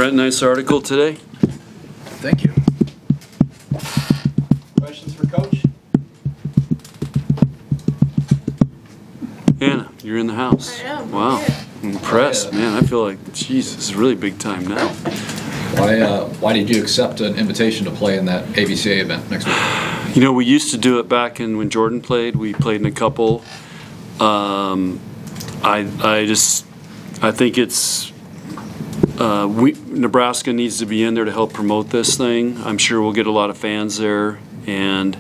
Brent, nice article today. Thank you. Questions for Coach? Anna, you're in the house. I am. Wow. I'm impressed, man. I feel like, geez, this is really big time now. Why did you accept an invitation to play in that ABCA event next week? You know, we used to do it back when Jordan played. We played in a couple. I think it's Nebraska needs to be in there to help promote this thing. I'm sure we'll get a lot of fans there, and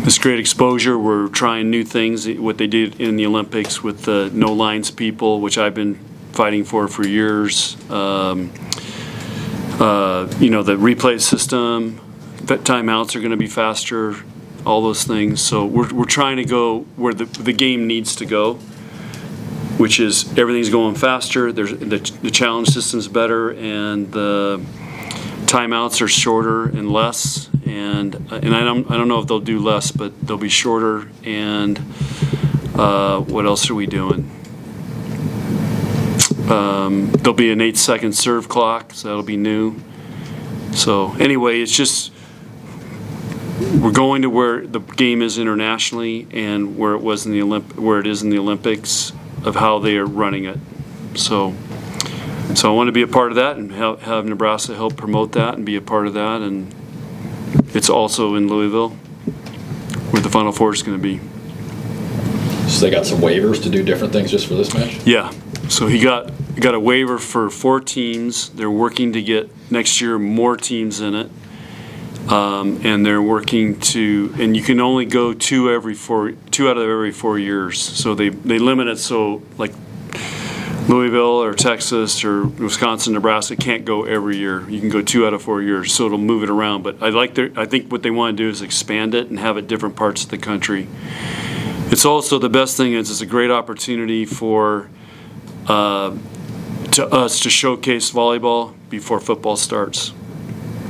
it's great exposure. We're trying new things, what they did in the Olympics with the no lines people, which I've been fighting for years. You know, the replay system, that timeouts are going to be faster, all those things. So we're trying to go where the game needs to go, which is everything's going faster. The challenge system's better, and the timeouts are shorter and less. And I don't know if they'll do less, but they'll be shorter. And what else are we doing? There'll be an 8-second serve clock, so that'll be new. So anyway, it's just we're going to where the game is internationally and where it was in the where it is in the Olympics, of how they are running it. So I want to be a part of that and have Nebraska help promote that and be a part of that. And it's also in Louisville, where the Final Four is going to be. So they got some waivers to do different things just for this match? Yeah. So he got a waiver for 4 teams. They're working to get next year more teams in it. And they're working to, and you can only go 2 out of every 4 years. So they limit it, so like Louisville or Texas or Wisconsin, Nebraska can't go every year. You can go 2 out of 4 years, so it'll move it around. But I think what they want to do is expand it and have it different parts of the country. It's also, the best thing is it's a great opportunity for to us to showcase volleyball before football starts.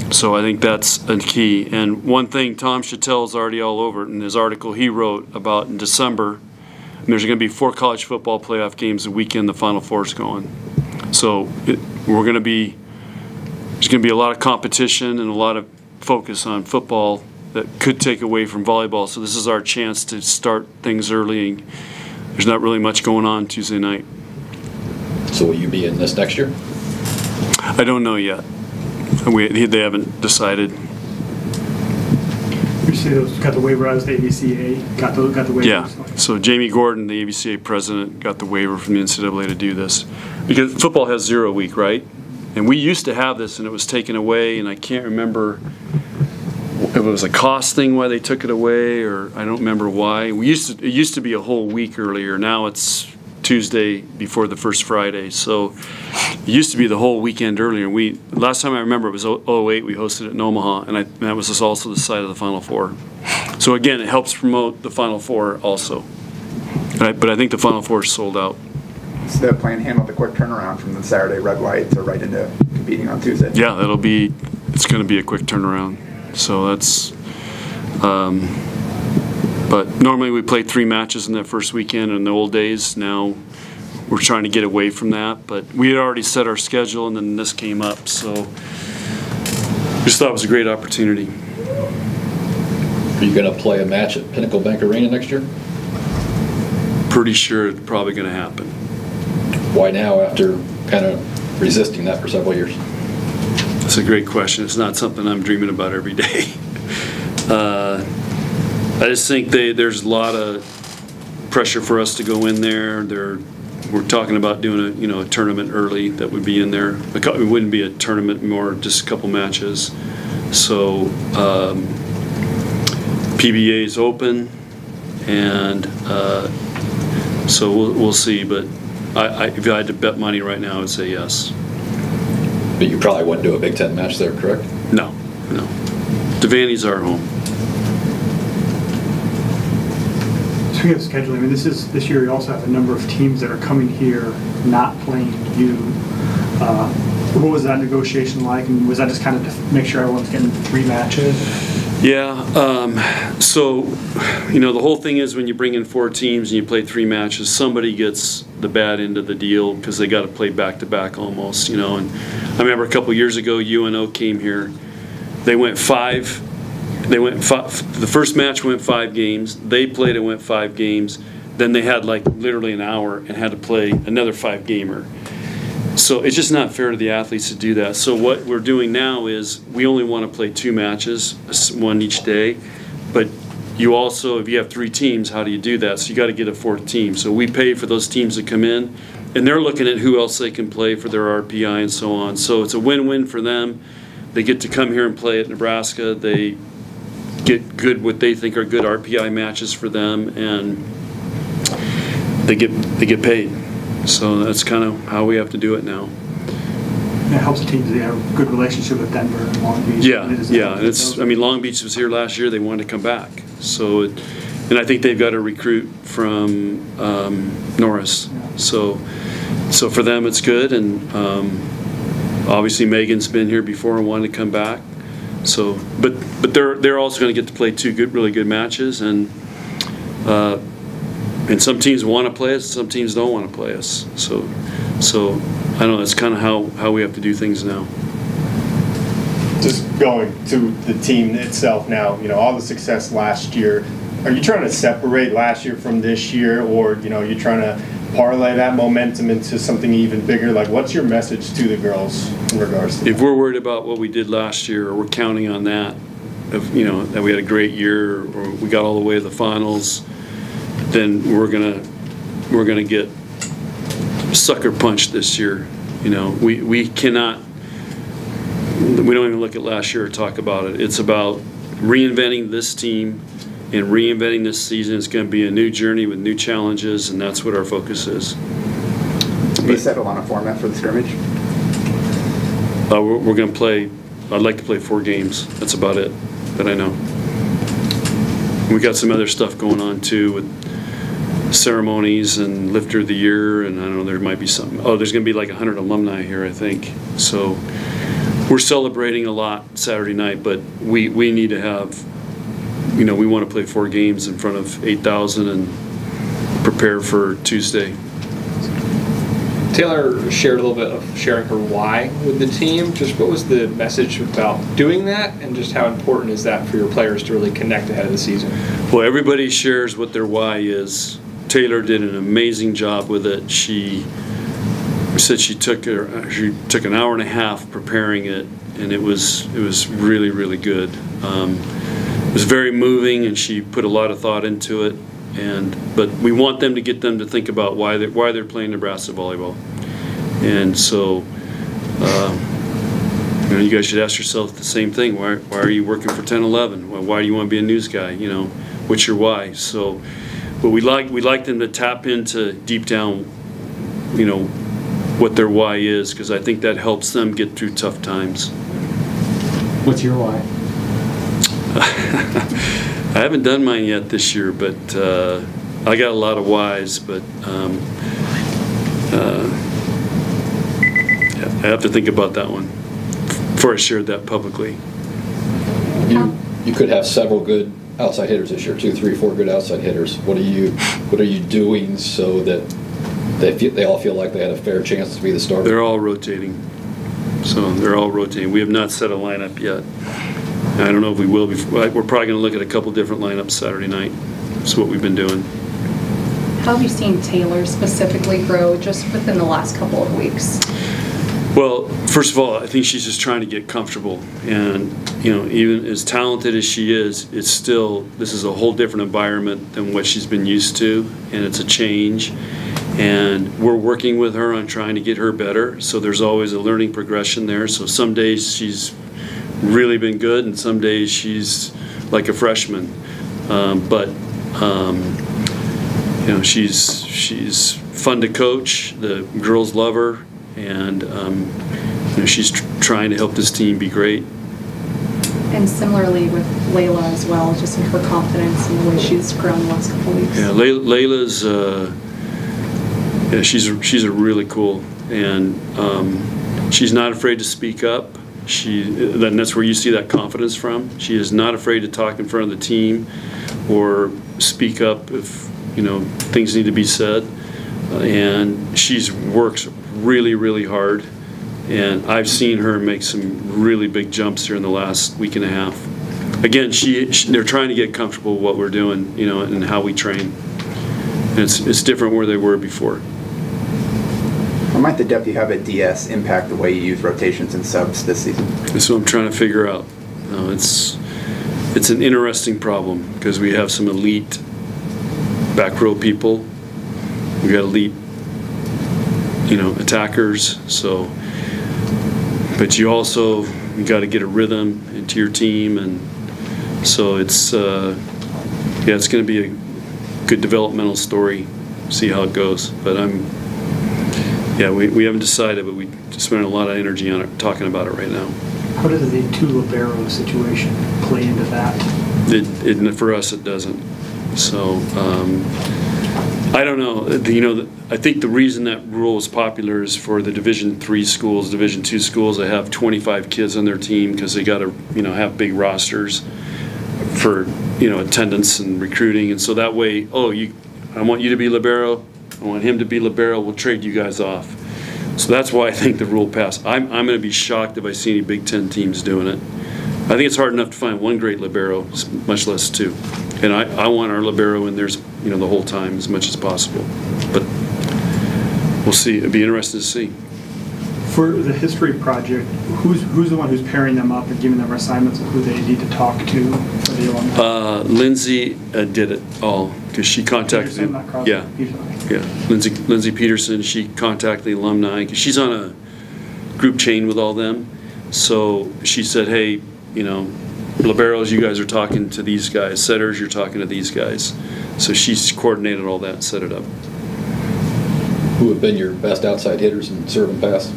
So I think that's a key. And one thing Tom Chattel is already all over it in his article he wrote about in December. And there's going to be 4 college football playoff games the weekend the Final Four is going. So there's going to be a lot of competition and a lot of focus on football that could take away from volleyball. So this is our chance to start things early. And there's not really much going on Tuesday night. So will you be in this next year? I don't know yet. They haven't decided. You say those got the waiver out of the ABCA? Got the waiver? Yeah. So Jamie Gordon, the ABCA president, got the waiver from the NCAA to do this. Because football has 0 week, right? And we used to have this, and it was taken away, and I can't remember if it was a cost thing why they took it away, or I don't remember why. It used to be a whole week earlier. Now it's Tuesday before the first Friday. So it used to be the whole weekend earlier. Last time I remember it was 2008. We hosted it in Omaha, and that was also the site of the Final Four. So again, it helps promote the Final Four also. But I think the Final Four is sold out. So the plan handled the quick turnaround from the Saturday red light to right into competing on Tuesday. Yeah, it's going to be a quick turnaround. So that's. But normally we play 3 matches in that first weekend in the old days. Now we're trying to get away from that. But we had already set our schedule, and then this came up. So just thought it was a great opportunity. Are you going to play a match at Pinnacle Bank Arena next year? Pretty sure it's probably going to happen. Why now, after kind of resisting that for several years? That's a great question. It's not something I'm dreaming about every day. I just think there's a lot of pressure for us to go in there. We're talking about doing a tournament early that would be in there. It wouldn't be a tournament, more just a couple matches. So PBA is open, and so we'll see. But if I had to bet money right now, I would say yes. But you probably wouldn't do a Big Ten match there, correct? No. Devaney's our home. Speaking of scheduling, I mean, this year you also have a number of teams that are coming here not playing you. What was that negotiation like, and was that just kind of to make sure everyone's getting 3 matches? Yeah, so, the whole thing is when you bring in 4 teams and you play 3 matches, somebody gets the bad end of the deal because they got to play back-to-back almost, and I remember a couple years ago, UNO came here. They went 5. The first match went 5 games. They played and went 5 games. Then they had literally an hour and had to play another 5-gamer. So it's just not fair to the athletes to do that. So what we're doing now is we only want to play 2 matches, 1 each day. But you also, if you have 3 teams, how do you do that? So you got to get a 4th team. So we pay for those teams to come in, and they're looking at who else they can play for their RPI and so on. So it's a win-win for them. They get to come here and play at Nebraska. They get good, what they think are good RPI matches for them, and they get paid. So that's kind of how we have to do it now. It helps teams. They have a good relationship with Denver and Long Beach. Yeah, and it's. Long Beach was here last year. They wanted to come back. So, and I think they've got a recruit from Norris. Yeah. So for them it's good, and obviously Megan's been here before and wanted to come back. So, but they're also going to get to play 2 really good matches, and some teams want to play us, some teams don't want to play us. So I don't know, that's kind of how we have to do things now. Just going to the team itself now, all the success last year, are you trying to separate last year from this year, or you're trying to parlay that momentum into something even bigger? What's your message to the girls in regards to that? If we're worried about what we did last year, or we're counting on that, that we had a great year, or we got all the way to the finals, then we're gonna get sucker punched this year. We cannot. We don't even look at last year or talk about it. It's about reinventing this team and reinventing this season. It's going to be a new journey with new challenges, and that's what our focus is. Have you settled on a format for the scrimmage? We're going to play. I'd like to play 4 games. That's about it that I know. We got some other stuff going on too with ceremonies and lifter of the year, and I don't know, there might be something. There's going to be 100 alumni here, I think. So we're celebrating a lot Saturday night, but we need to have, we want to play 4 games in front of 8,000 and prepare for Tuesday. Taylor shared a little bit of sharing her why with the team. Just what was the message about doing that, and just how important is that for your players to really connect ahead of the season? Well, everybody shares what their why is. Taylor did an amazing job with it. She said she took an hour and a half preparing it, and it was really, really good. It was very moving, and she put a lot of thought into it. But we want them to get them to think about why they're playing Nebraska volleyball. And so you guys should ask yourself the same thing. Why are you working for 10-11? Why do you want to be a news guy? What's your why? So, but we like them to tap into deep down, what their why is, because I think that helps them get through tough times. What's your why? I haven't done mine yet this year, but I got a lot of whys, but I have to think about that one before I shared that publicly. You could have several good outside hitters this year, 2, 3, 4 good outside hitters. What are you doing so that they all feel like they had a fair chance to be the starter? They're all rotating. We have not set a lineup yet. I don't know if we will. We're probably going to look at a couple different lineups Saturday night. That's what we've been doing. How have you seen Taylor specifically grow just within the last couple of weeks? Well, first of all, I think she's just trying to get comfortable. And, even as talented as she is, this is a whole different environment than what she's been used to, and it's a change. And we're working with her on trying to get her better. So there's always a learning progression there. So some days she's really been good, and some days she's like a freshman. She's fun to coach. The girls love her, and she's trying to help this team be great. And similarly with Layla as well, just in her confidence and the way she's grown the last couple of weeks. Yeah, Layla's she's a really cool, and she's not afraid to speak up. Then that's where you see that confidence from. She is not afraid to talk in front of the team or speak up if things need to be said. And she works really, really hard. And I've seen her make some really big jumps here in the last week and a half. Again, they're trying to get comfortable with what we're doing, and how we train. And it's different where they were before. How might the depth you have at DS impact the way you use rotations and subs this season? That's what I'm trying to figure out. It's an interesting problem because we have some elite back row people. We got elite, attackers. So, but you got to get a rhythm into your team, and so it's going to be a good developmental story. See how it goes. But we haven't decided, but we spent a lot of energy on it, talking about it right now. How does the two libero situation play into that? For us, it doesn't. So I don't know. I think the reason that rule is popular is for the Division III schools, Division II schools that have 25 kids on their team because they got to have big rosters for attendance and recruiting, and so that way, I want you to be libero, I want him to be libero, we'll trade you guys off. So that's why I think the rule passed. I'm going to be shocked if I see any Big Ten teams doing it. I think it's hard enough to find one great libero, much less two. And I want our libero in there, the whole time as much as possible. But we'll see. It'd be interesting to see. For the history project, who's the one who's pairing them up and giving them assignments of who they need to talk to for the alumni? Lindsay did it all because she contacted Peterson, not Crosby, yeah, Peterson. yeah. Lindsay Peterson. She contacted the alumni because she's on a group chain with all them. So she said, "Hey, liberos, you guys are talking to these guys. Setters, you're talking to these guys." So she's coordinated all that and set it up. Who have been your best outside hitters in serve and pass?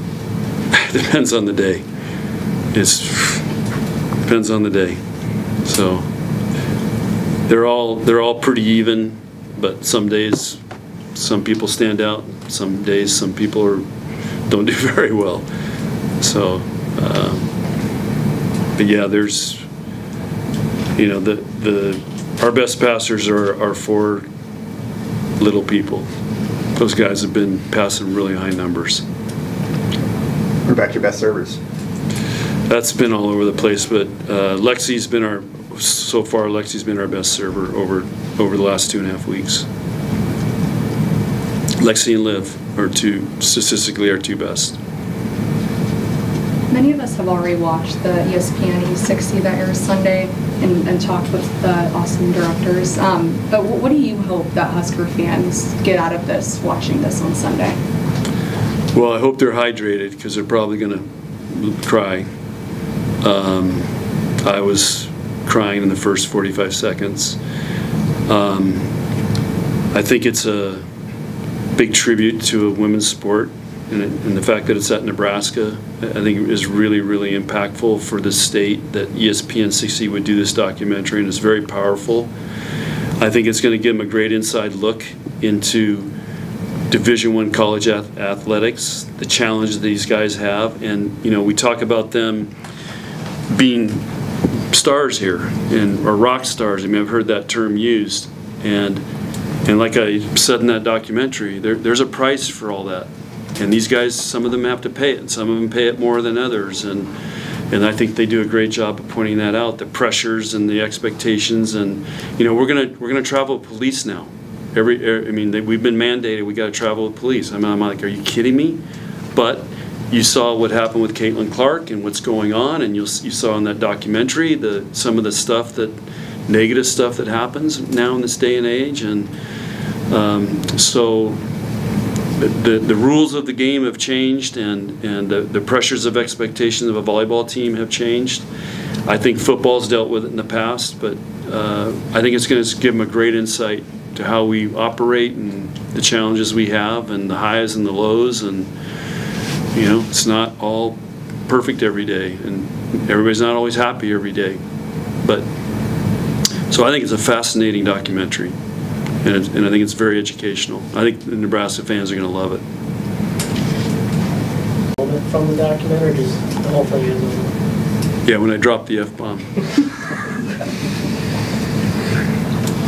Depends on the day. Depends on the day. So they're all pretty even, but some days some people stand out. Some days some people don't do very well. So, but yeah, there's our best passers are four little people. Those guys have been passing really high numbers. What about your best servers? That's been all over the place, but Lexi's been our best server over the last 2.5 weeks. Lexi and Liv are statistically our two best. Many of us have already watched the ESPN E60 that airs Sunday and talked with the awesome directors. But what do you hope that Husker fans get out of this, watching this on Sunday? Well, I hope they're hydrated because they're probably going to cry. I was crying in the first 45 seconds. I think it's a big tribute to a women's sport, and the fact that it's at Nebraska, I think is really, really impactful for the state that ESPN 60 would do this documentary, and it's very powerful. I think it's going to give them a great inside look into Division I college athletics, the challenge that these guys have, and we talk about them being stars here or rock stars. I mean, I've heard that term used, and like I said in that documentary, there's a price for all that, and these guys, some of them have to pay it, and some of them pay it more than others, and I think they do a great job of pointing that out, the pressures and the expectations, and we're gonna travel with police now. We've been mandated. We got to travel with police. I'm like, are you kidding me? But you saw what happened with Caitlin Clark and what's going on, and you saw in that documentary some of the negative stuff that happens now in this day and age, and so the rules of the game have changed, and the pressures of expectations of a volleyball team have changed. I think football's dealt with it in the past, but I think it's going to give them a great insight to how we operate and the challenges we have and the highs and the lows, and it's not all perfect every day, and everybody's not always happy every day, but so I think it's a fascinating documentary, and I think it's very educational. I think the Nebraska fans are going to love it. from the document, or just the whole thing is over? Yeah, when I dropped the F-bomb.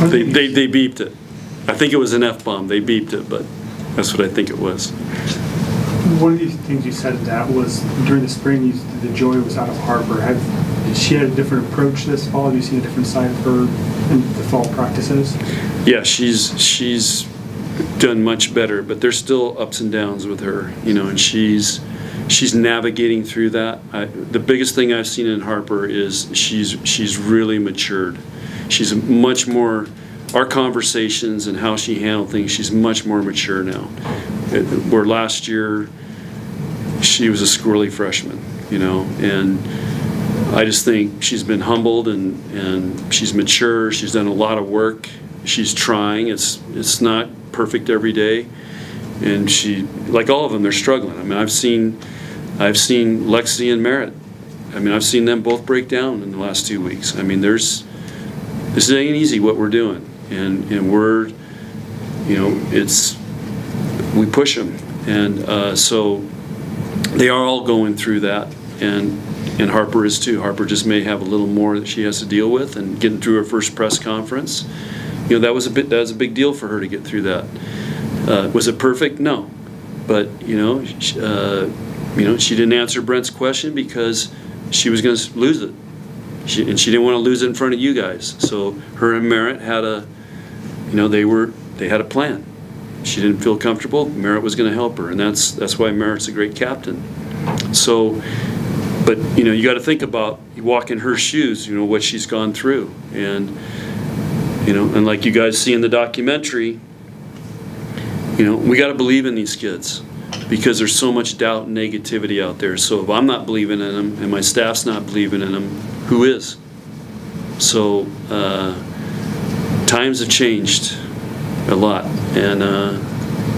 They beeped it. I think it was an F-bomb. They beeped it, but that's what I think it was. One of these things you said that was during the spring, the joy was out of Harper. Has she had a different approach this fall? Have you seen a different side of her in the fall practices? Yeah, she's done much better, but there's still ups and downs with her, you know, and she's navigating through that. The biggest thing I've seen in Harper is she's really matured. She's much more, our conversations and how she handled things, she's much more mature now. Where last year she was a squirrely freshman, you know, and I just think she's been humbled and she's mature. She's done a lot of work. She's trying. It's not perfect every day, and she, like all of them, they're struggling. I mean, I've seen Lexi and Merritt. I mean, I've seen them both break down in the last 2 weeks. I mean, this ain't easy what we're doing, and we're, you know, we push them, and so they are all going through that, and Harper is too. Harper just may have a little more that she has to deal with, and getting through her first press conference, you know, that was a big deal for her to get through that. Was it perfect? No, but you know, she didn't answer Brent's question because she was going to lose it, and she didn't want to lose it in front of you guys. So her and Merritt had they had a plan. She didn't feel comfortable. Merritt was going to help her, and that's why Merritt's a great captain. So, but you know, you got to think about, you walk in her shoes, you know, what she's gone through, and you know, and like you guys see in the documentary, you know, we got to believe in these kids because there's so much doubt and negativity out there. So if I'm not believing in them and my staff's not believing in them, who is? So times have changed a lot, and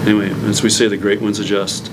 anyway, as we say, the great ones adjust.